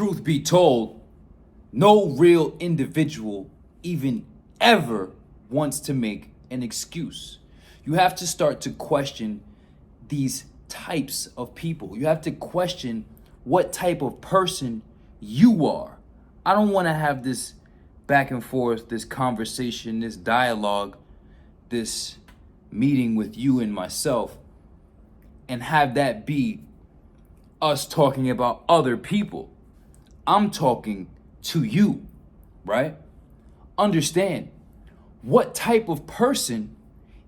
truth be told, no real individual even ever wants to make an excuse. You have to start to question these types of people. You have to question what type of person you are. I don't want to have this back and forth, this conversation, this dialogue, this meeting with you and myself, and have that be us talking about other people. I'm talking to you, right? Understand, what type of person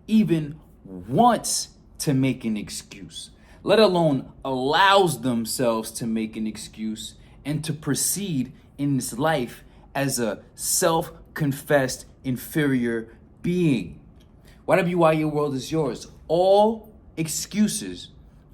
even wants to make an excuse, let alone allows themselves to make an excuse and to proceed in this life as a self-confessed inferior being? Why your world is yours. All excuses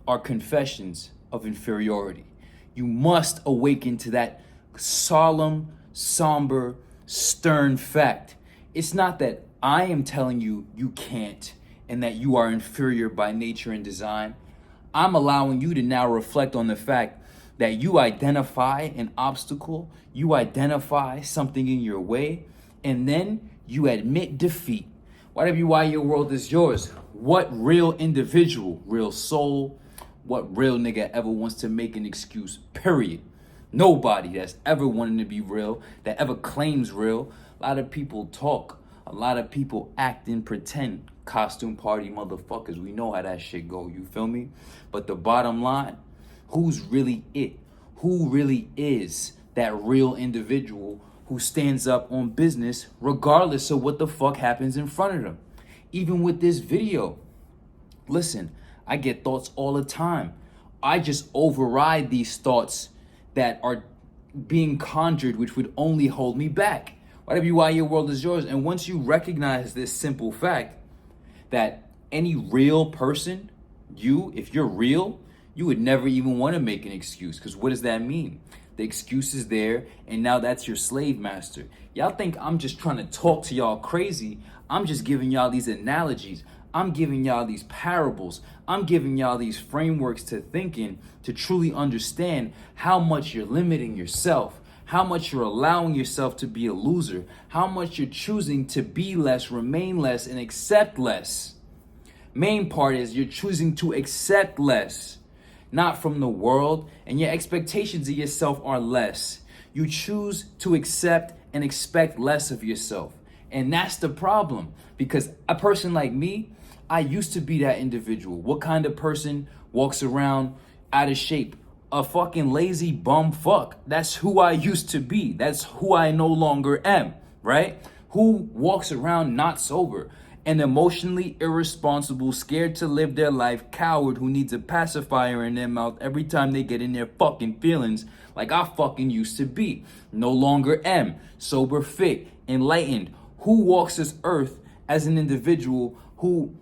are confessions of inferiority. You must awaken to that solemn, somber, stern fact. It's not that I am telling you you can't and that you are inferior by nature and design. I'm allowing you to now reflect on the fact that you identify an obstacle, you identify something in your way, and then you admit defeat. Why your world is yours. What real individual, real soul, what real nigga ever wants to make an excuse, period? Nobody that's ever wanted to be real, that ever claims real. A lot of people talk. A lot of people act and pretend. Costume party motherfuckers. We know how that shit go, you feel me? But the bottom line, who's really it? Who really is that real individual who stands up on business regardless of what the fuck happens in front of them? Even with this video, listen, I get thoughts all the time. I just override these thoughts that are being conjured, which would only hold me back. Why your world is yours. And once you recognize this simple fact that any real person, if you're real, you would never even want to make an excuse. Because what does that mean? The excuse is there, and now that's your slave master. Y'all think I'm just trying to talk to y'all crazy. I'm just giving y'all these analogies. I'm giving y'all these parables. I'm giving y'all these frameworks to thinking, to truly understand how much you're limiting yourself, how much you're allowing yourself to be a loser, how much you're choosing to be less, remain less, and accept less. Main part is you're choosing to accept less, not from the world, and your expectations of yourself are less. You choose to accept and expect less of yourself. And that's the problem, because a person like me, I used to be that individual. What kind of person walks around out of shape? A fucking lazy bum fuck. That's who I used to be. That's who I no longer am, right? Who walks around not sober? An emotionally irresponsible, scared to live their life coward who needs a pacifier in their mouth every time they get in their fucking feelings, like I fucking used to be. No longer am. Sober, fit, enlightened. Who walks this earth as an individual who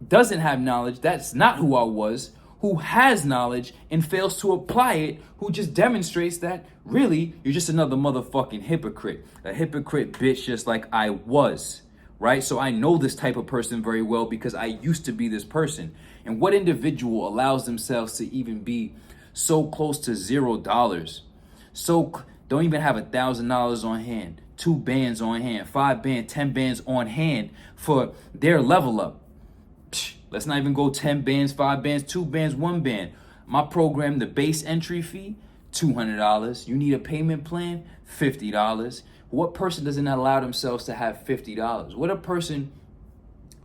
doesn't have knowledge? That's not who I was. Who has knowledge and fails to apply it, who just demonstrates that really you're just another motherfucking hypocrite. A hypocrite bitch just like I was, right? So I know this type of person very well because I used to be this person. And what individual allows themselves to even be so close to $0? So don't even have $1,000 on hand, 2 bands on hand, 5 bands, 10 bands on hand for their level up. Let's not even go 10 bands, 5 bands, 2 bands, 1 band. My program, the base entry fee, $200. You need a payment plan, $50. What person doesn't allow themselves to have $50?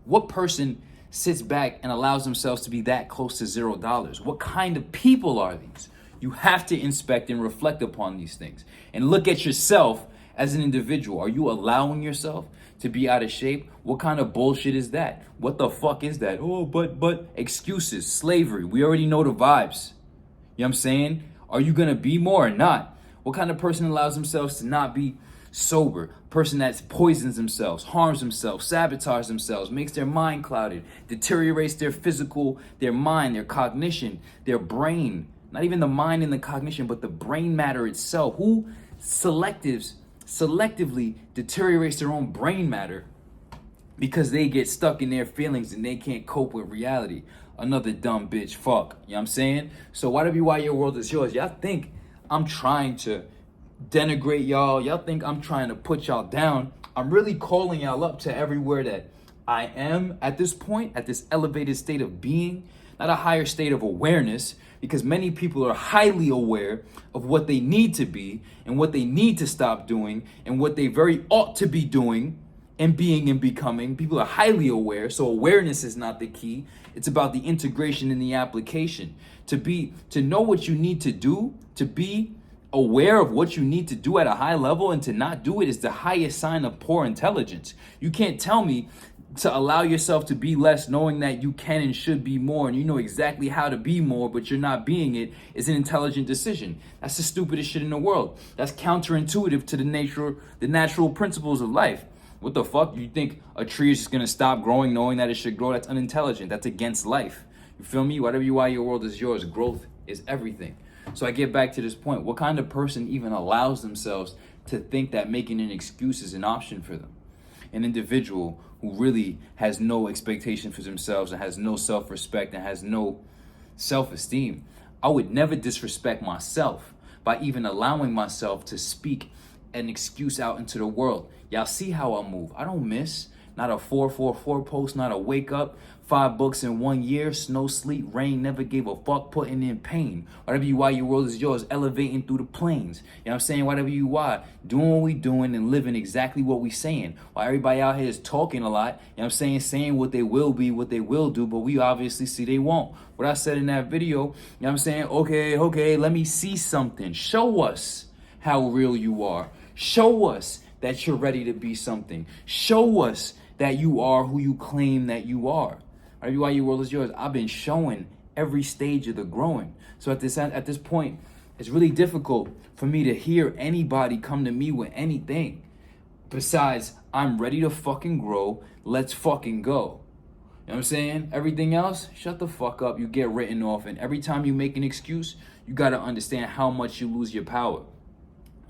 What person sits back and allows themselves to be that close to $0? What kind of people are these? You have to inspect and reflect upon these things and look at yourself as an individual. Are you allowing yourself to be out of shape? What kind of bullshit is that? What the fuck is that? Oh, but excuses, slavery. We already know the vibes. You know what I'm saying? Are you gonna be more or not? What kind of person allows themselves to not be sober? Person that poisons themselves, harms themselves, sabotages themselves, makes their mind clouded, deteriorates their physical, their mind, their cognition, their brain. Not even the mind and the cognition, but the brain matter itself. Who selectively deteriorates their own brain matter because they get stuck in their feelings and they can't cope with reality? Another dumb bitch fuck. You know what I'm saying? So why your world is yours? Y'all think I'm trying to denigrate y'all. Y'all think I'm trying to put y'all down. I'm really calling y'all up to everywhere that I am at this point, at this elevated state of being, not a higher state of awareness, because many people are highly aware of what they need to be and what they need to stop doing and what they very ought to be doing and being and becoming. People are highly aware, so awareness is not the key. It's about the integration and the application. To know what you need to do, to be aware of what you need to do at a high level and to not do it is the highest sign of poor intelligence. You can't tell me to allow yourself to be less, knowing that you can and should be more, and you know exactly how to be more, but you're not being it, is an intelligent decision. That's the stupidest shit in the world. That's counterintuitive to the natural principles of life. What the fuck? You think a tree is just gonna stop growing knowing that it should grow? That's unintelligent. That's against life. You feel me? Whatever you are, your world is yours. Growth is everything. So I get back to this point. What kind of person even allows themselves to think that making an excuse is an option for them? An individual who really has no expectation for themselves and has no self-respect and has no self-esteem. I would never disrespect myself by even allowing myself to speak an excuse out into the world. Y'all see how I move. I don't miss. Not a 444 post, not a wake up. 5 books in 1 year, snow, sleet, rain, never gave a fuck, putting in pain. Whatever you are, your world is yours, elevating through the plains. You know what I'm saying? Whatever you are, doing what we doing and living exactly what we saying. While everybody out here is talking a lot, you know what I'm saying? Saying what they will be, what they will do, but we obviously see they won't. What I said in that video, you know what I'm saying? Okay, let me see something. Show us how real you are. Show us that you're ready to be something. Show us that you are who you claim that you are. Why your world is yours. I've been showing every stage of the growing. So at this point, it's really difficult for me to hear anybody come to me with anything besides, I'm ready to fucking grow. Let's fucking go. You know what I'm saying? Everything else, shut the fuck up. You get written off. And every time you make an excuse, you got to understand how much you lose your power.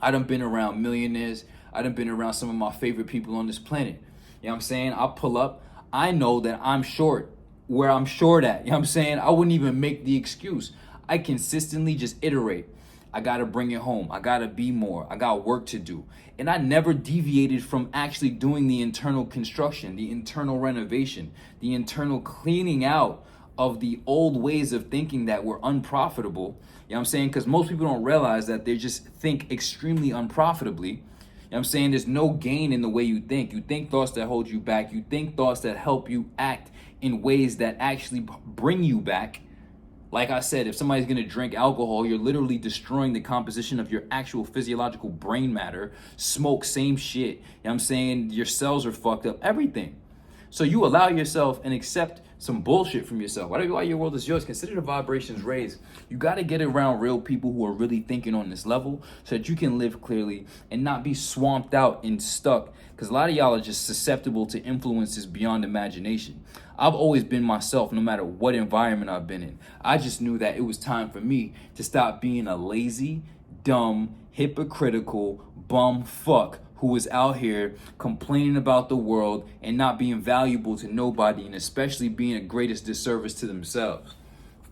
I done been around millionaires. I done been around some of my favorite people on this planet. You know what I'm saying? I'll pull up. I know that I'm short where I'm short at. You know what I'm saying? I wouldn't even make the excuse. I consistently just iterate. I got to bring it home. I got to be more. I got work to do. And I never deviated from actually doing the internal construction, the internal renovation, the internal cleaning out of the old ways of thinking that were unprofitable. You know what I'm saying? Because most people don't realize that they just think extremely unprofitably. You know what I'm saying? There's no gain in the way you think. You think thoughts that hold you back. You think thoughts that help you act in ways that actually bring you back. Like I said, if somebody's gonna drink alcohol, you're literally destroying the composition of your actual physiological brain matter. Smoke, same shit. You know what I'm saying? Your cells are fucked up, everything. So you allow yourself and accept some bullshit from yourself. Why your world is yours, consider the vibrations raised. You gotta get around real people who are really thinking on this level so that you can live clearly and not be swamped out and stuck. Because a lot of y'all are just susceptible to influences beyond imagination. I've always been myself no matter what environment I've been in. I just knew that it was time for me to stop being a lazy, dumb, hypocritical, bum fuck who was out here complaining about the world and not being valuable to nobody, and especially being a greatest disservice to themselves.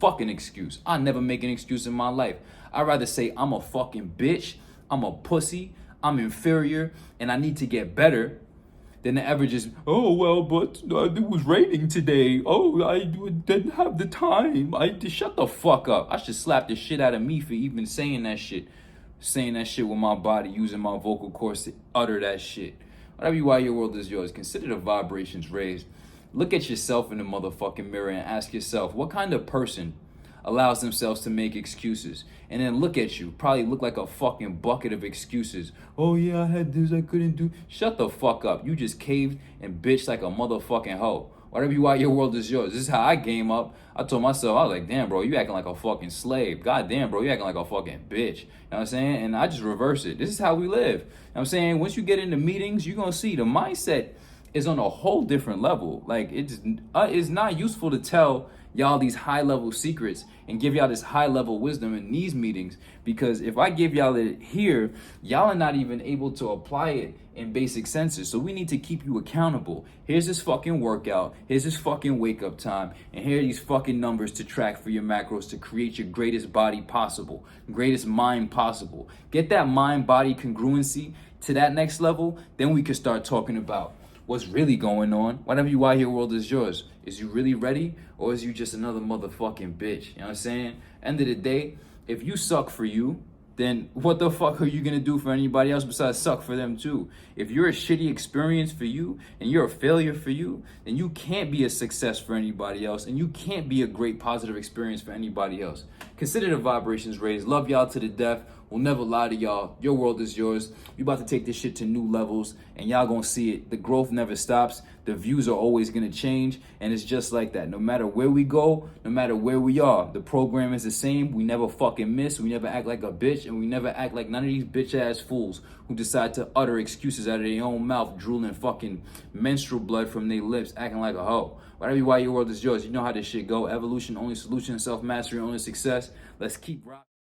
Fucking excuse. I never make an excuse in my life. I'd rather say I'm a fucking bitch, I'm a pussy, I'm inferior, and I need to get better than to ever just, oh, well, but it was raining today. Oh, I didn't have the time. Shut the fuck up. I should slap the shit out of me for even saying that shit. Saying that shit with my body, using my vocal cords to utter that shit. Whatever you are, your world is yours. Consider the vibrations raised. Look at yourself in the motherfucking mirror and ask yourself, what kind of person allows themselves to make excuses? And then look at you, probably look like a fucking bucket of excuses. Oh yeah, I had this, I couldn't do. Shut the fuck up. You just caved and bitched like a motherfucking hoe. Whatever you are, your world is yours. This is how I game up. I told myself, I was like, damn, bro, you acting like a fucking slave. God damn, bro, you acting like a fucking bitch. You know what I'm saying? And I just reverse it. This is how we live. You know what I'm saying? Once you get into meetings, you're going to see the mindset is on a whole different level. Like, it's not useful to tell y'all these high level secrets and give y'all this high level wisdom in these meetings. Because if I give y'all it here, y'all are not even able to apply it in basic senses. So we need to keep you accountable. Here's this fucking workout. Here's this fucking wake up time. And here are these fucking numbers to track for your macros to create your greatest body possible, greatest mind possible. Get that mind body congruency to that next level. Then we can start talking about what's really going on. Whatever you out here, world is yours. Is you really ready? Or is you just another motherfucking bitch? You know what I'm saying? End of the day, if you suck for you, then what the fuck are you gonna do for anybody else besides suck for them too? If you're a shitty experience for you and you're a failure for you, then you can't be a success for anybody else, and you can't be a great positive experience for anybody else. Consider the vibrations raised. Love y'all to the death. We'll never lie to y'all. Your world is yours. We about to take this shit to new levels, and y'all gonna see it. The growth never stops. The views are always gonna change, and it's just like that. No matter where we go, no matter where we are, the program is the same. We never fucking miss. We never act like a bitch, and we never act like none of these bitch ass fools who decide to utter excuses out of their own mouth, drooling fucking menstrual blood from their lips, acting like a hoe. Whatever you why your world is yours. You know how this shit go. Evolution, only solution. Self-mastery, only success. Let's keep rocking.